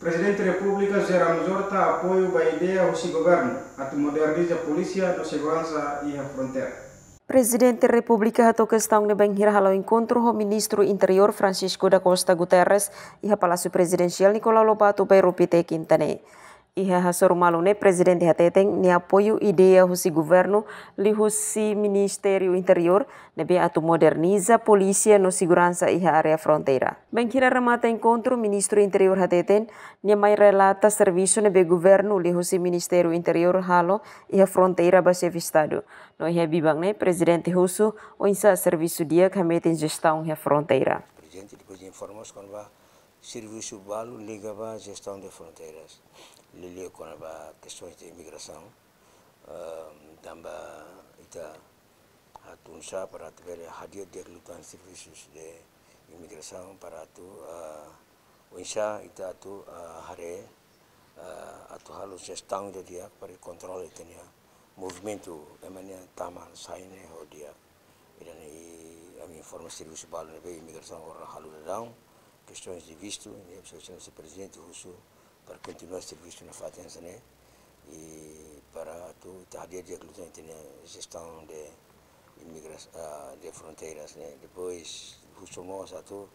Presidente da República Geraldo Zorta apoio a ideia do governo a modernizar a polícia na segurança e a fronteira. Presidente da República hato questão de banhir halau encontro com Ministro Interior Francisco da Costa Guterres e a Palácio Presidencial Nicolau Lobato Bairro Pite Quintane. Iha hasor malune Presidente hateteng ni apoio ideia husi governo li husi Ministério Interior nebe atu moderniza polícia no segurança iha area fronteira. Banhira remata encontro Ministro Interior hateten ni mai relata serviço nebe governo li husi Ministério Interior halo iha fronteira base estado. No iha bibang Presidente husu o insa serviço dia kameten gestão iha fronteira. Presidente depois informou-se quando vai serviço balu liga a gestão de fronteiras. Lilia com a questões de imigração, também ita hatunsa para ter hadir de kelutan serviços de imigração para tu insya ita tu hari atau halus gestão de dia para control itu ni movimento emangnya taman saine ho dia ini kami informasi serviço balu de imigração orang halus down questões de visto ni se presidente husu para continuar serviço na Fatensa, né? E para tu hadir dia kelutan itu gestão de imigração de fronteiras, né? Depois husumo satu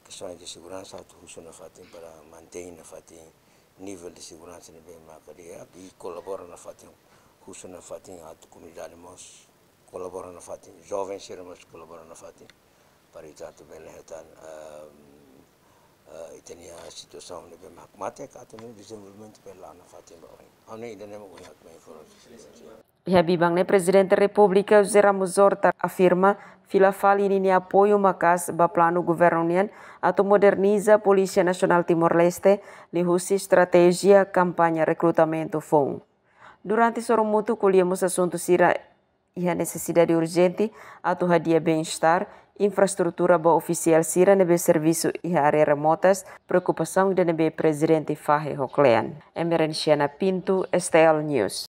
questões de segurança tu husu na Faten para manter na Faten nível de segurança ne bem maka dia e colabora na Faten husu na Faten atu comunidade mos colabora na Faten jovens sermos colabora na Faten para itu atu belehetan itania situação de bem mate atau desenvolvimento pela na Fatima orang ini dan mau lihat informasi. Ya bibang Presidente da República Geraldo Zorta afirma fila fali ini apoio makas ba plano governian atau moderniza Polícia Nacional Timor-Leste li husi estratégia campanha recrutamento FON. Durante soromutu colhemos assunto sira e a necessidade urgente atau hadia bem-estar infraestrutura ba oficial sira nebe serviço e área remotas, preocupação de nebe Presidente Fahe Hoklean. Emerenciana Pinto, STL News.